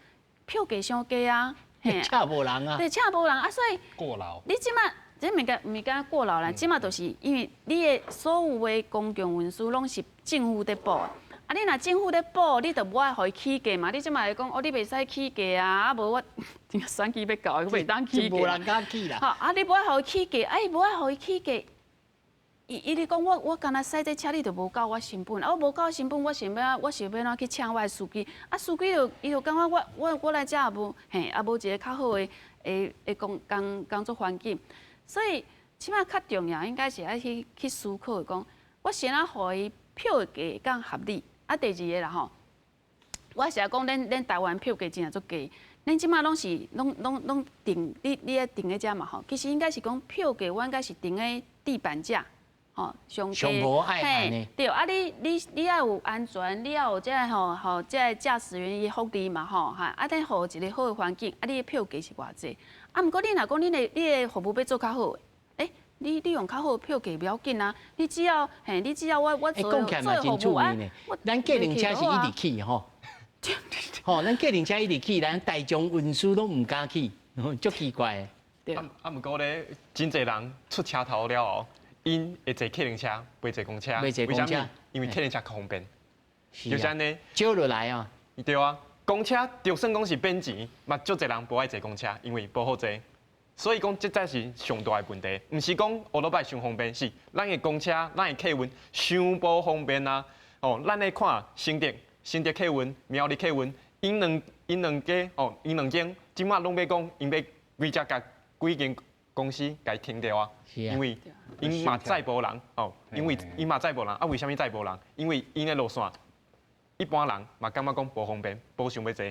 票价伤低啊，嘿，恰无人啊，对，恰无人啊，所以过劳。你即马这毋是讲过劳啦，即马就是因为你的所有的公共运输拢是政府在补的。啊，你若政府咧补，你就无爱互伊起价嘛。你即马来讲，你袂使起价啊，啊无我选举要到，佮袂当起价。无人敢起啦。好，啊你无爱互伊起价，伊无爱互伊起价。伊咧讲我敢若驶这车，你就无够我成本。啊，我无够成本，我是要哪去请我的司机？啊，司机伊就感觉我来遮也无嘿，也无一个较好的工作环境。所以起码较重要，应该是爱去思考讲，我先啊互伊票价敢合理。啊，第二个啦吼，我是讲咱台湾票价真正足低，咱即马拢是拢定，你咧定个遮嘛吼，其实应该是讲票价，我应该是定个地板价，吼，上低。嘿，对，啊你要有安全，你要有这吼这驾驶员伊福利嘛吼，哈，啊等互一个好的环境，啊你的票价是偌济，啊毋过你若讲你的服务要做较好。你用较好票价不要紧啊！你只要我做服务啊，咱计程车是一直去吼，吼，咱计程车一直去，咱大众运输都唔敢去，足奇怪的。啊，毋过咧，真侪人出车头了后，因会坐客运车，袂坐公车。袂坐公车，因为客运车较方便。就是安尼。少落来啊。对啊，公车就算讲是变钱，嘛足侪人不爱坐公车，因为不好坐。所以讲，这才是上大的问题，毋是讲乌鲁拜伤方便，是咱的公车、咱的客运伤不方便啊！哦，咱来看新德客运、苗栗客运，因两间，即马拢要讲，因要规只甲几间公司甲伊停掉啊，因为因嘛载无人哦，因为因嘛载无人，啊为虾米载无人？因为因的路线，一般人嘛感觉讲无方便，无想要坐。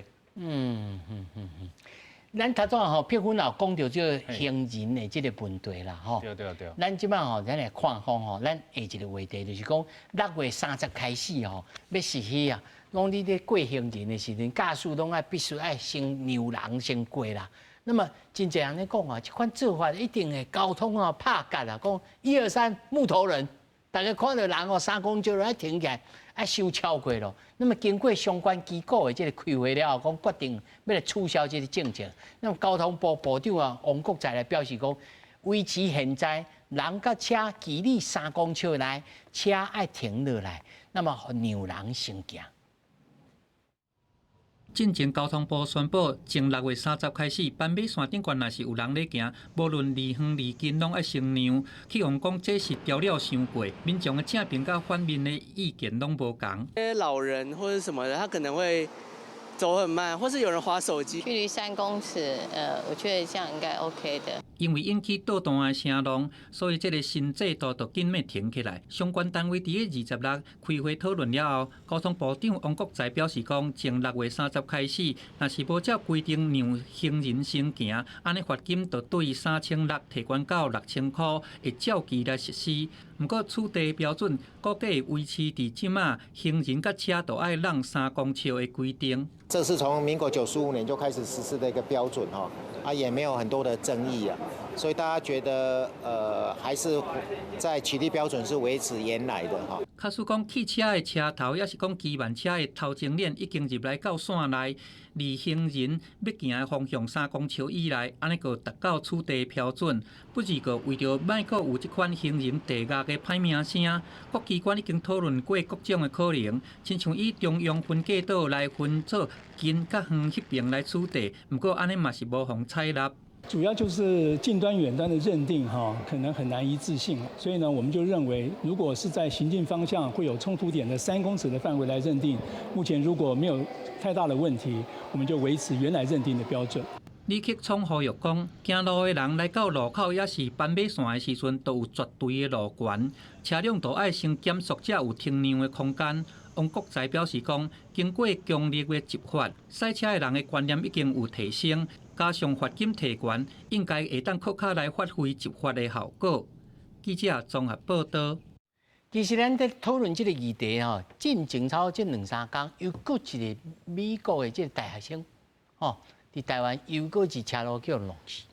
咱头早吼，碧芬也讲到这个行人的这个问题啦，吼。对。咱即摆吼，咱来看看吼，咱下一个话题就是讲6月30开始吼，要实施啊。讲你咧过行人的时阵，驾驶拢必须爱先让人先过啦。那么真侪人咧讲啊，这款做法一定会交通啊拍架啊，讲1、2、3木头人，大家看到人哦3公尺爱停起来，爱收超过咯。那么经过相关机构的这个开会了后，讲决定要来取消这个政策。那么交通部部长啊王国材来表示讲，维持现在人甲车距离3公尺内，车爱停落来，那么让人先行。进前交通部宣布，从6月30开始，斑马线顶悬若是有人咧行，无论离远离近，拢爱先让。去用讲这是调了伤过，民众的正面甲反面的意见拢无同。老人或者什么的，他可能会走很慢，或是有人滑手机。距离3公尺，我觉得这样应该 OK 的。因为引起倒弹的声浪，所以这个新制度就紧要停起来。相关单位伫26开会讨论了后，交通部长王国材表示讲，从6月30开始，若是无照规定让行人先行，安尼罚金就对3600提悬到6000块，会照期来实施。不过，此地标准估计会维持伫即马行人甲车都爱让3公尺的规定。这是从民国95年就开始实施的一个标准哈，也没有很多的争议啊，所以大家觉得还是在取缔标准是维持原来的哈。假使讲汽车的车头，也是讲机慢车的头前链已经入来到线内，离行人要行的方向3公尺以内，安尼个达到此地标准。不是个为着莫个有这款行人地压的歹名声，各机关已经讨论过各种的可能，亲像以中央分隔岛来分做近甲远翕边来处理，不过安尼嘛是无互采纳。主要就是近端、远端的认定可能很难一致性，所以呢，我们就认为，如果是在行进方向会有冲突点的3公尺的范围来认定，目前如果没有太大的问题，我们就维持原来认定的标准。李克聪呼吁讲，行路的人来到路口也是斑马线的时阵，都有绝对的路权，车辆都爱先减速，才有停让的空间。王国材表示讲，经过强力的执法，赛车的人的观念已经有提升，加上罚金提悬，应该会当更加来发挥执法的效果。记者综合报道。其实咱在讨论这个议题吼，进前超这2、3天，又搁一个美国的这个大学生，伫台湾又搁一车路叫落去。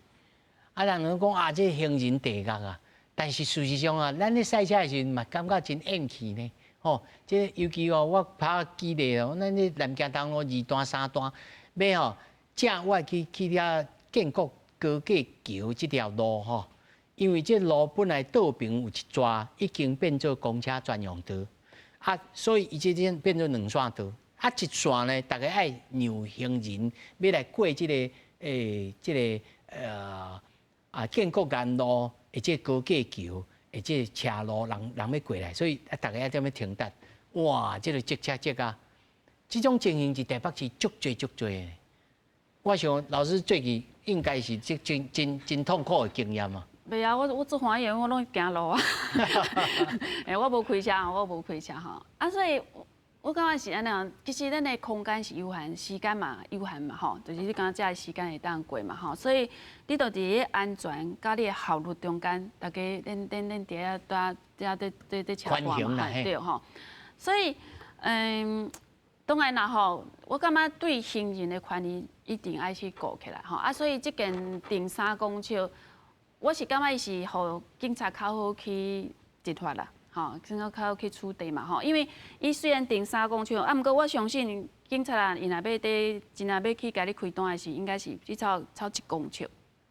人讲这行人地压啊，但是事实上啊，咱咧赛车的时阵嘛，感觉真厌气呢。这尤其我拍基地哦，咱咧南京东路2段、3段，要正我去遐建国高架桥这条路因为这路本来道边有一抓，已经变做公车专用道，所以伊这变做2线道。一线呢，大家爱让行人要来过这个建国南路的这高架桥的这车路，人要过来，所以大家要这么停等。哇，这个塞车塞啊！这种情形是台北市足多的。我想老师最近应该是真痛苦的经验嘛。袂啊，我做欢喜，我拢行路啊。我无开车，所以。我感觉是安尼，其实咱的空间是有限，时间嘛有限嘛就是你讲这时间会当过嘛所以你就伫个安全甲你的效率中间，大家恁伫遐在车段嘛对所以当然啦我感觉对行人的权利一定爱去顾起来所以这件定3公尺，我是感觉伊是互警察较好去执法啦。更加较去处理嘛因为伊虽然定3公尺，毋过我相信警察啊，伊若要真要去甲你开单的是，应该是至少超1公尺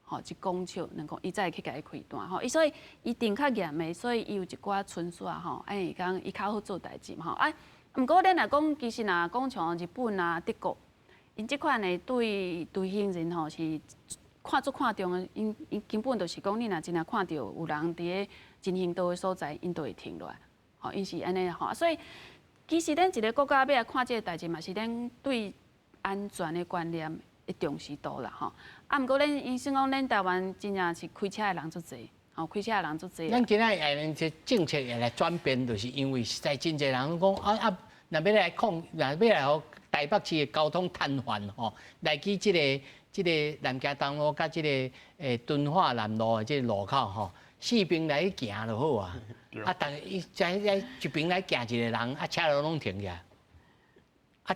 ，1公尺2公，伊才会去甲你开单所以伊定较严的，所以伊有一寡村煞会讲伊较好做代志嘛毋过咱若讲，其实若讲像日本啊、德国，因即款的对行人是看足看重的，因根本就是讲，你若真正看到有人伫个人行道的所在，因都会停落来。吼，因是安尼吼，所以其实咱一个国家要来看这个代志嘛，是咱对安全的观念的重视度啦，吼。啊，毋过咱因算讲，咱台湾真正是开车的人足侪。哦，开车的人足侪。咱今仔下面这政策也来转变，就是因为实在真侪人讲若要来控，若要来互台北市的交通瘫痪吼，来去这个南京东路甲这个敦化南路的这个路口吼，四边来行就好啊。但是伊在一边来行一个人，车路拢停下，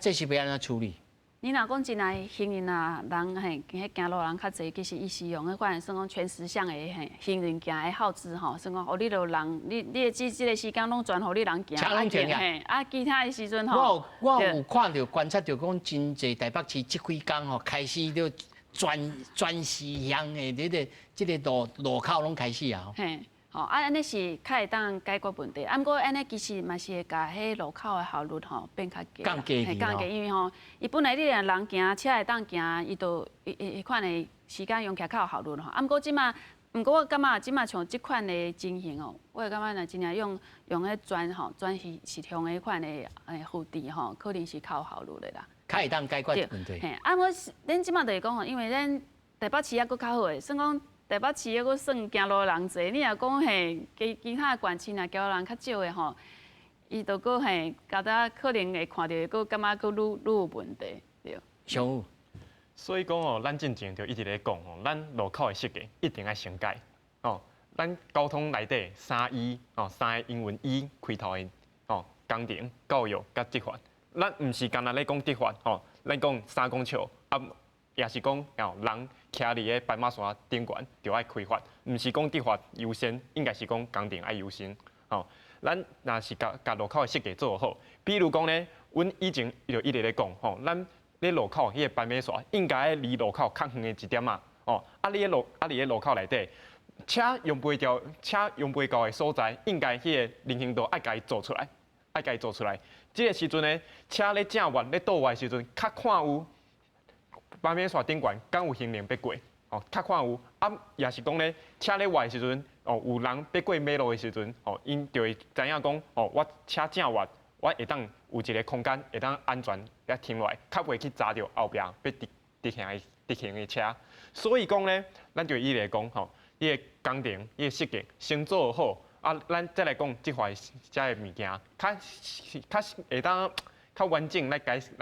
这是要安怎处理？你若讲真来行人啊，人嘿，迄行路人较侪，其实伊是用迄款算讲全时向的嘿行人行的号志吼，算讲互你落人，你的即个时间拢转互你人行，车拢停嘿，其他的时阵吼，我有看到观察到讲真侪台北市即几工吼，开始就全时向的即个路口拢开始啊。嘿。吼，安尼是较会当解决问题。毋过安尼其实嘛是会甲迄路口的效率吼变较低。降低因为吼，伊本来你若人行，车会当行，伊就迄款的时间用起来较有效率吼。毋过我感觉即马像即款的情形哦，我会感觉若真正用迄转时向的迄款的副地吼，可能是较有效率的啦。较会当解决问题。嘿，我咱即马就是讲吼，因为咱台北市还佫较好诶，算讲。台北市还佫算行路人侪，你若讲嘿，其他的县市若行路人较少的吼，伊就佫嘿，搞得可能会看到佫感觉佫愈有问题，对。商务。所以讲哦，咱进前就一直咧讲哦，咱路口的设计一定要先改哦。咱交通内底3E哦，3个英文 E 开头的哦，工程、教育、甲执法。咱毋是干那咧讲执法吼，咱讲三公尺啊。也是讲，人徛伫个斑马线顶悬，就爱开发，毋是讲执法优先，应该是讲工程爱优先。吼，咱若是甲路口的设计做好，比如讲咧，阮以前就一直咧讲，吼，咱咧路口迄个斑马线应该离路口较远的一点啊，哦，伫个路口内底，车用不到的所在，应该迄个人行道爱家己做出来，即个时阵咧，车咧正弯咧倒弯的时阵，较看有。斑马线顶悬，敢有行人要过？哦，较看有，也是讲咧，车咧歪的时阵，哦，有人要过马路的时阵，哦，因就会知影讲，哦，我车正弯，我会当有一个空间，会当安全来停落来，较袂去砸着后壁要直行的车。所以讲咧，咱就伊来讲，吼，伊个工程、伊个设计先做好，咱再来讲即块遮个物件，较会当。较完整来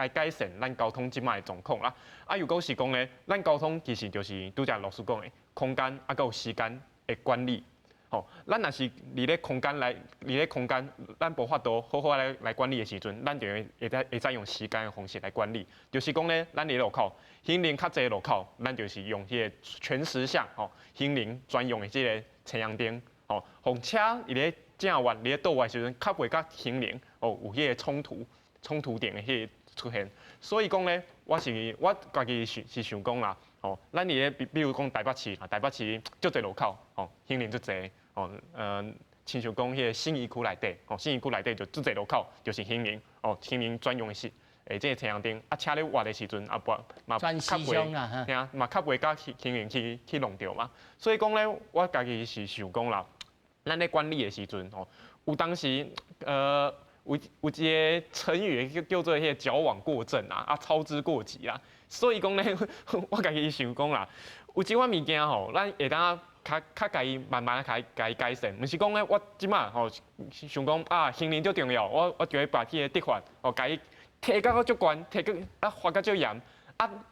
改善咱交通即摆的状况啦。如果是讲咧，咱交通其实就是拄则老师讲的空间甲有时间的管理。吼，咱若是伫咧空间，咱无法度好好来管理的时阵，咱就会再用时间的方式来管理。就是讲咧，咱伫路口行人较侪路口，咱就是用迄个全时向吼行人专用的即个车阳灯，吼，互车伫咧正弯、伫咧倒弯时阵，较袂甲行人哦有迄个冲突点的迄个出现，所以讲咧，我家己是想讲啦，哦，咱伫咧比如讲台北市足侪路口，哦，行人足侪，哦，亲像讲迄个信义区内底，哦，信义区内底就足侪路口，就是行人，哦，行人专用的是，即个车阳灯，车咧滑的时阵，嘛较袂，嘛较袂甲行人去弄着嘛，所以讲咧，我家己是想讲啦，咱咧管理的时阵，哦，有当时，有一个成语叫做迄个矫枉过正啊，操之过急啊。所以讲咧，我家己想讲啦，有即款物件吼，咱会当较家己慢慢甲伊改善，毋是讲咧，我即马吼想讲行人最重要，我就会把迄个执法吼甲伊提到足悬，提到罚到足严，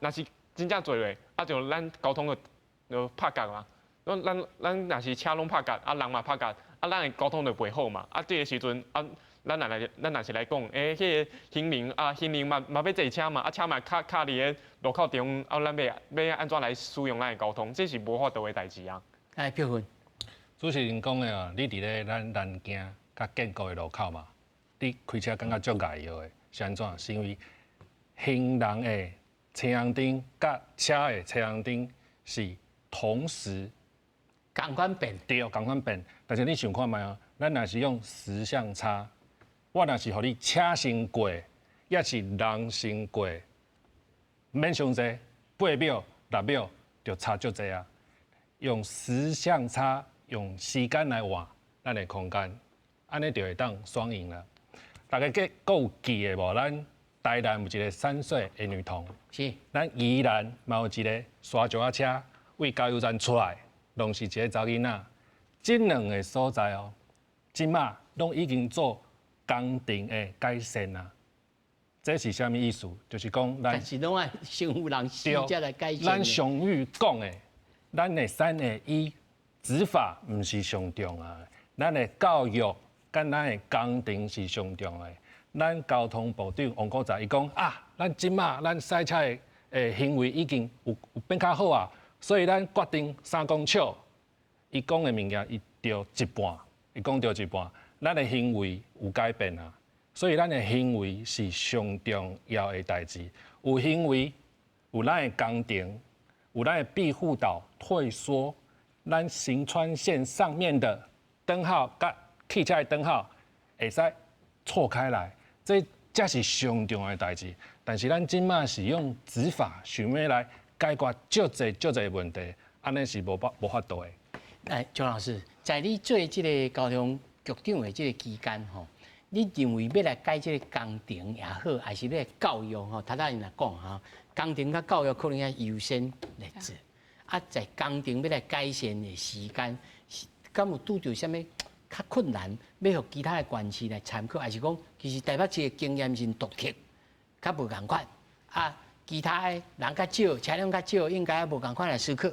若是真正做落，就咱交通就拍角嘛。咱若是车拢拍角，人嘛拍角，咱的交通就袂好嘛。这个时阵咱若是来讲，迄个行人嘛要坐车嘛，车嘛卡伫咧路口中，咱要安怎来使用咱的交通，这是无法度的代志啊。票分。主持人讲的哦，你伫咧咱南京甲建国的路口嘛，你开车感觉足碍药的，是安怎？是因为行人的车阳灯甲车的车阳灯是同时共款变，对，共款变。但是你想看觅哦，咱若是用时相差。我若是互你车先过，也是人先过，免伤济，8秒、6秒，就差足济啊。用时相差，用时间来换咱的空间，安尼就会当双赢了。大家个有记的无？咱台南有一个3岁的女童，是，咱宜兰嘛有一个沙石车为加油站出来，拢是一个查囡仔。这2个所在哦，即马拢已经做工程的改善啊。这是啥物意思？就是讲咱但是拢爱先有人死才来改善。咱上欲讲的，咱的3个1执法毋是上重要的，咱的教育跟咱的工程是上重要的。咱交通部长王国才伊讲啊，咱即马咱赛车的行为已经有变较好啊，所以咱决定3公尺。伊讲的物件伊着一半，伊讲着一半，咱的行为有改变啊。所以咱的行为是上重要的代志，有行为，有咱的工程，有咱的庇护岛退缩，咱行川线上面的灯号甲汽车的灯号会使错开来，这才是上重要的代志。但是咱即马是用执法想要来解决足侪问题，安尼是无法度的。来，周老师，在你做这个交通局长的这个期间吼。你认为要来改这个工程也好，还是咧教育吼？头仔因来讲哈，工程甲教育可能要优先来做。啊，在工程要来改善的时间，敢有拄着啥物较困难，要互其他的县市来参考，还是讲其实台北市的经验是独特，较无共款。啊，其他的人较少，车辆较少，应该无共款来思考。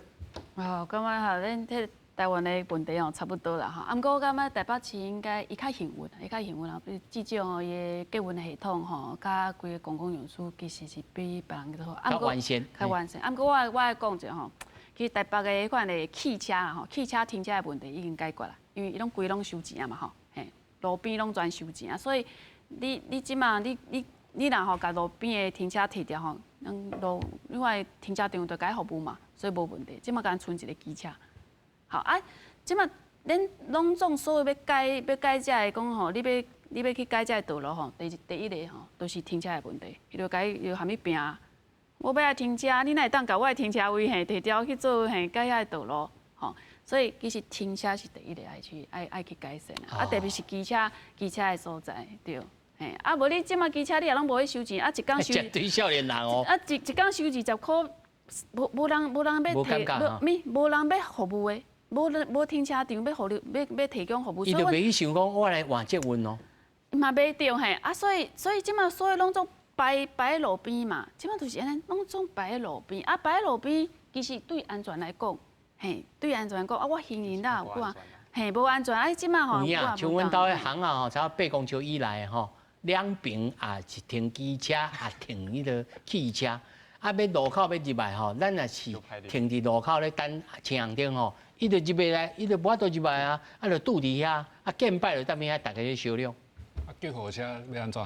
哦，感觉哈，恁迄台湾的问题哦，差不多啦哈。啊，毋过我感觉台北市应该伊较幸运，伊较幸运啦。比如至少吼，伊的捷运的系统吼，甲规个公共运输其实是比别人好。较完善。较完善。啊，毋过我爱讲者吼，其实台北的迄款的汽车啊吼，汽车停车的问题已经解决啦，因为伊拢规拢收钱啊嘛吼，嘿，路边拢全收钱啊，所以你即马你若吼甲路边的停车摕掉吼，另外停车场就改服务嘛，所以无问题。即马敢剩一个机车。好啊，即马恁拢总所有要改这个讲吼，你要去改这个道路吼，第一个吼，都是停车的问题，伊就要含伊拼。我要来停车，你哪会当甲我的停车位摕掉去做改遐个道路吼？所以其实停车是第一个爱去改善啊，特别是机车的所在对。嘿，啊无你即马机车你也拢无去收钱，啊一工收一堆少年人哦，啊一工收20箍，无人要提，无人要服务的。无停车场要提供服务，伊就袂去想讲我来换捷运咯。嘛袂对嘿，啊所以即马所有拢总摆在路边嘛，即马就是安尼，拢总摆在路边，啊摆在路边，其实对安全来讲，嘿，对安全来讲，啊我行人啦，有啊，嘿无安全，啊即马吼，像阮兜迄行啊吼，差8公尺以内吼，两边也是停机车，也停迄个汽车，啊要路口要入来吼，咱也是停伫路口咧等车行灯吼。伊就入来来，伊就无法度入来啊！啊，就堵伫遐，啊，见摆就当面遐大家咧商量。啊，救护车要安怎？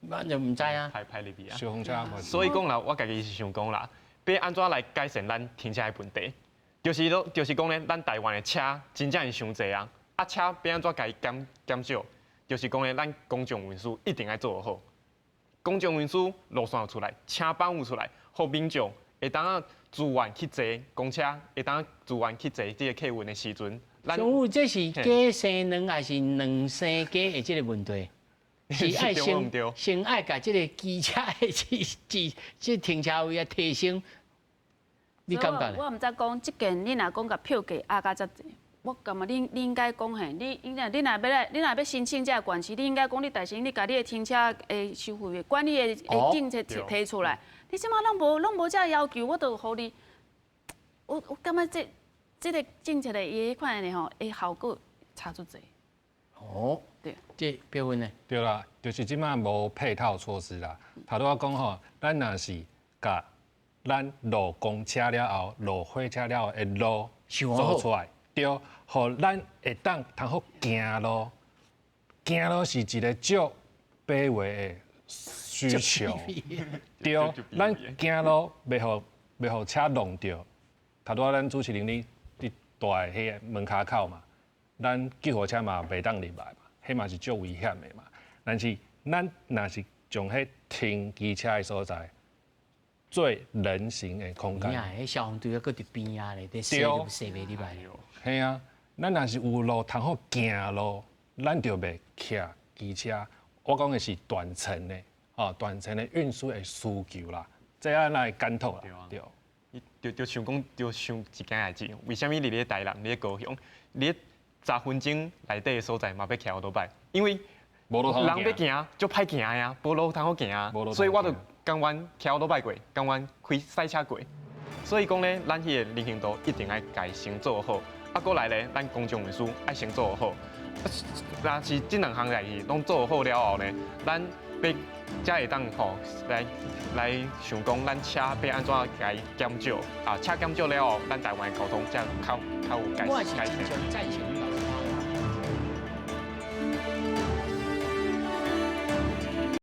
我就毋知啊。排入去啊。消防车。所以讲啦，我家己是想讲啦，要安怎来改善咱停车的问题？就是讲咧，咱台湾的车真正是伤济啊！啊，车要安怎甲伊减少？就是讲咧，咱公共运输一定要做好。公共运输路线有出来，车班有出来，互民众会当自愿去坐公车，会当自愿去坐这个客运的时阵，所以这是假生卵还是卵生假的这个问题？是爱先爱把这个机车的这停车位啊提升。你感觉？我毋知讲即件，你若讲甲票价压甲遮济，我感觉你应该讲嘿，你若要申请这个官司，你应该讲你大先你甲你的停车的收费管理的政策提出来。你即马拢无这要求，我就互你，我感觉这个政策的伊迄款的吼，的效果差足济。哦，对，这标准呢？对啦，就是即马无配套措施啦。头拄我讲吼，咱若是甲咱路公车了后、路火车了后的路做出来，对，互咱会当通好行路。行路是一个足卑微的需求，对，咱行路袂互车弄着。头拄咱主持人你大个迄个门骹口嘛，咱救护车嘛袂当入来嘛，迄嘛是足危险的嘛。但是咱若是从迄停机车的所在，最人行的空间。迄消防队还搁伫边啊咧，伫洗就洗袂入来。系啊，咱若是有路通好行路，咱就袂骑机车。我讲的是短程的，短程的运输的需求啦，这样来检讨啦。对。就想讲，就想一件代志，为什么你咧台南、你咧高雄，你10分钟内底的所在嘛要骑多摆？因为人要行就歹行呀，无路通好行啊，所以我就甘愿骑多摆过，甘愿开赛车过。所以讲咧，咱迄个人行道一定爱家先做好，过来咧，咱公众运输爱先做好。若是这两项代志拢做好了后呢，咱才会当来想讲，咱车要安怎来减少车减少了后，咱台湾的交通才较有改善。